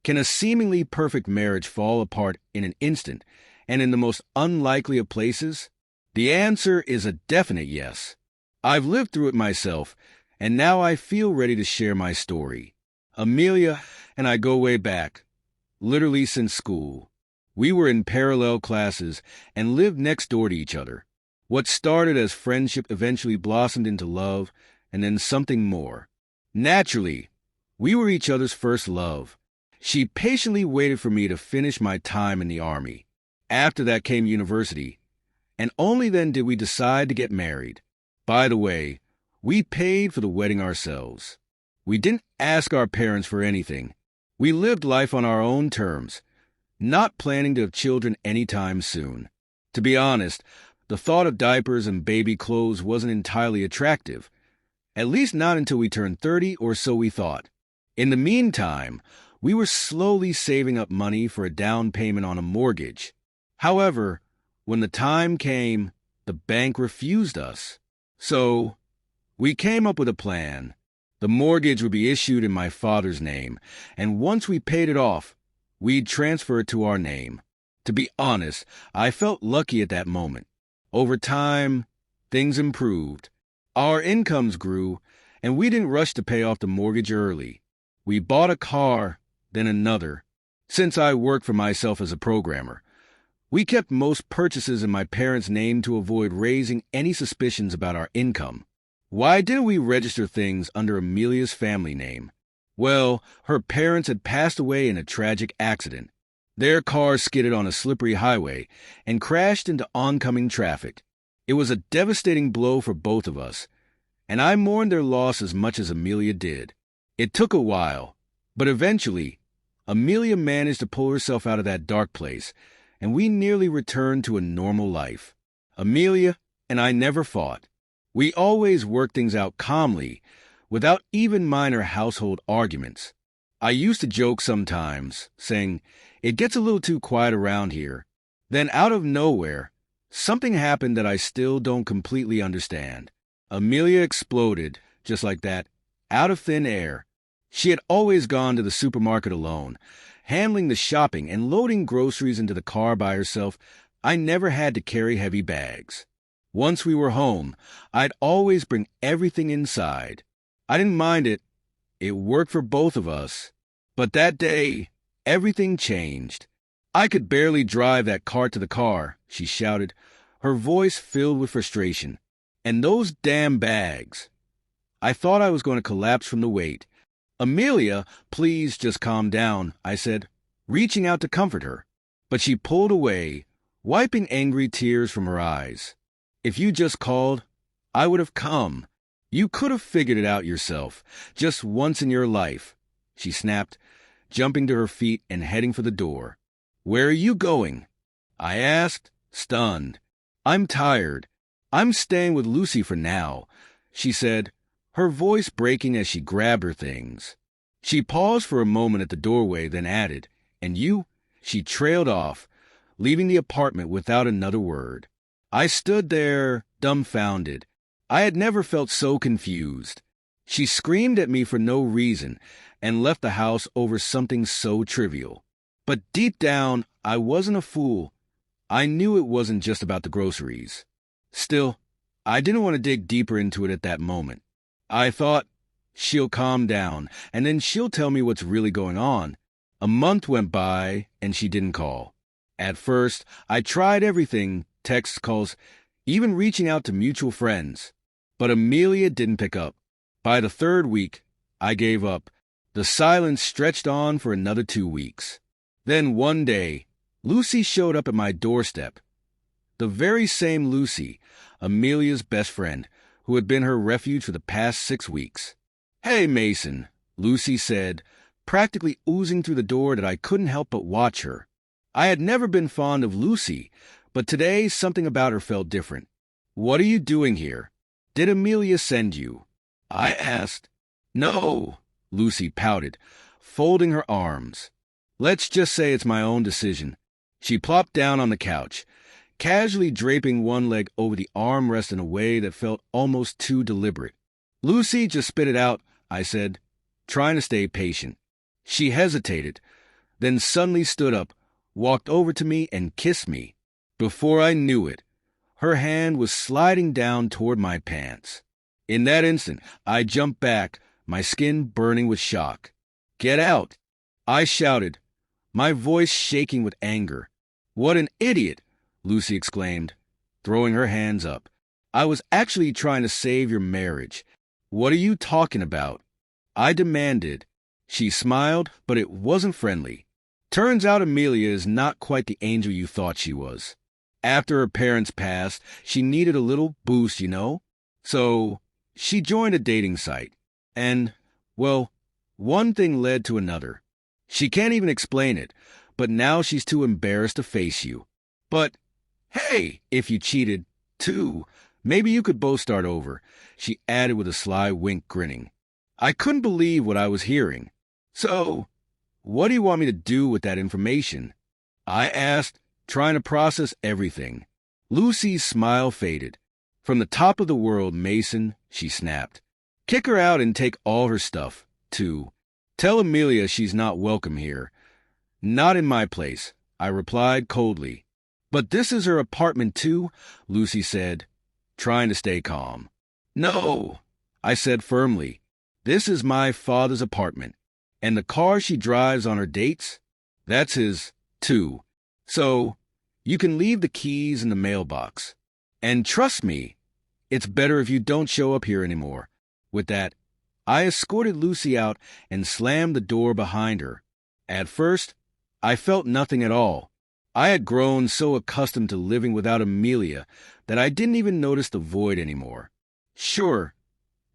Can a seemingly perfect marriage fall apart in an instant and in the most unlikely of places? The answer is a definite yes. I've lived through it myself, and now I feel ready to share my story. Amelia and I go way back, literally since school. We were in parallel classes and lived next door to each other. What started as friendship eventually blossomed into love and then something more. Naturally, we were each other's first love. She patiently waited for me to finish my time in the Army. After that came university, and only then did we decide to get married. By the way, we paid for the wedding ourselves. We didn't ask our parents for anything. We lived life on our own terms, not planning to have children anytime soon. To be honest, the thought of diapers and baby clothes wasn't entirely attractive, at least not until we turned 30 or so we thought. In the meantime, we were slowly saving up money for a down payment on a mortgage. However, when the time came, the bank refused us. So, we came up with a plan. The mortgage would be issued in my father's name, and once we paid it off, we'd transfer it to our name. To be honest, I felt lucky at that moment. Over time, things improved. Our incomes grew, and we didn't rush to pay off the mortgage early. We bought a car, then another. Since I worked for myself as a programmer, we kept most purchases in my parents' name to avoid raising any suspicions about our income. Why didn't we register things under Amelia's family name? Well, her parents had passed away in a tragic accident. Their car skidded on a slippery highway and crashed into oncoming traffic. It was a devastating blow for both of us, and I mourned their loss as much as Amelia did. It took a while, but eventually, Amelia managed to pull herself out of that dark place, and we nearly returned to a normal life. Amelia and I never fought. We always worked things out calmly, without even minor household arguments. I used to joke sometimes, saying, "It gets a little too quiet around here." Then out of nowhere, something happened that I still don't completely understand. Amelia exploded, just like that, out of thin air. She had always gone to the supermarket alone, handling the shopping and loading groceries into the car by herself. I never had to carry heavy bags. Once we were home, I'd always bring everything inside. I didn't mind it. It worked for both of us. But that day, everything changed. "I could barely drive that cart to the car," she shouted, her voice filled with frustration. "And those damn bags." I thought I was going to collapse from the weight. "Amelia, please just calm down," I said, reaching out to comfort her. But she pulled away, wiping angry tears from her eyes. "If you just called, I would have come. You could have figured it out yourself, just once in your life," she snapped, jumping to her feet and heading for the door. "Where are you going?" I asked, stunned. "I'm tired. I'm staying with Lucy for now," she said, her voice breaking as she grabbed her things. She paused for a moment at the doorway, then added, "And you?" She trailed off, leaving the apartment without another word. I stood there, dumbfounded. I had never felt so confused. She screamed at me for no reason and left the house over something so trivial. But deep down, I wasn't a fool. I knew it wasn't just about the groceries. Still, I didn't want to dig deeper into it at that moment. I thought, she'll calm down, and then she'll tell me what's really going on. A month went by, and she didn't call. At first, I tried everything, texts, calls, even reaching out to mutual friends. But Amelia didn't pick up. By the third week, I gave up. The silence stretched on for another 2 weeks. Then one day, Lucy showed up at my doorstep. The very same Lucy, Amelia's best friend, who had been her refuge for the past 6 weeks. "Hey, Mason," Lucy said, practically oozing through the door that I couldn't help but watch her. I had never been fond of Lucy, but today something about her felt different. "What are you doing here? Did Amelia send you?" I asked. "No," Lucy pouted, folding her arms. "Let's just say it's my own decision." She plopped down on the couch, casually draping one leg over the armrest in a way that felt almost too deliberate. "Lucy, just spit it out," I said, trying to stay patient. She hesitated, then suddenly stood up, walked over to me, and kissed me. Before I knew it, her hand was sliding down toward my pants. In that instant, I jumped back, my skin burning with shock. "Get out!" I shouted, my voice shaking with anger. "What an idiot!" Lucy exclaimed, throwing her hands up. "I was actually trying to save your marriage. What are you talking about?" I demanded. She smiled, but it wasn't friendly. "Turns out Amelia is not quite the angel you thought she was. After her parents passed, she needed a little boost, you know? So she joined a dating site. And, well, one thing led to another. She can't even explain it, but now she's too embarrassed to face you. But, hey, if you cheated, too, maybe you could both start over," she added with a sly wink, grinning. I couldn't believe what I was hearing. "So, what do you want me to do with that information?" I asked, trying to process everything. Lucy's smile faded. "From the top of the world, Mason," she snapped. "Kick her out and take all her stuff, too. Tell Amelia she's not welcome here." "Not in my place," I replied coldly. "But this is her apartment, too," Lucy said, trying to stay calm. "No," I said firmly. "This is my father's apartment. And the car she drives on her dates, that's his, too. So, you can leave the keys in the mailbox. And trust me, it's better if you don't show up here anymore." With that, I escorted Lucy out and slammed the door behind her. At first, I felt nothing at all. I had grown so accustomed to living without Amelia that I didn't even notice the void anymore. Sure,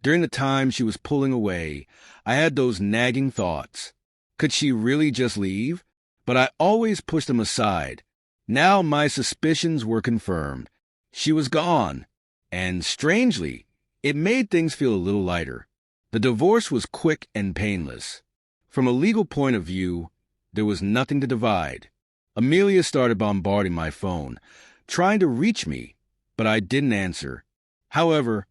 during the time she was pulling away, I had those nagging thoughts. Could she really just leave? But I always pushed them aside. Now my suspicions were confirmed. She was gone. And strangely, it made things feel a little lighter. The divorce was quick and painless. From a legal point of view, there was nothing to divide. Amelia started bombarding my phone, trying to reach me, but I didn't answer. However,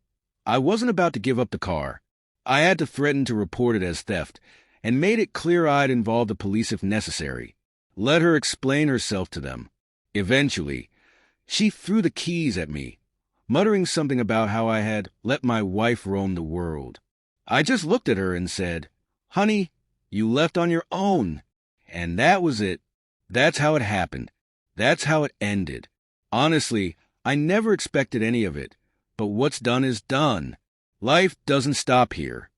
I wasn't about to give up the car. I had to threaten to report it as theft, and made it clear I'd involve the police if necessary. Let her explain herself to them. Eventually, she threw the keys at me, muttering something about how I had let my wife roam the world. I just looked at her and said, "Honey, you left on your own." And that was it. That's how it happened. That's how it ended. Honestly, I never expected any of it. But what's done is done. Life doesn't stop here.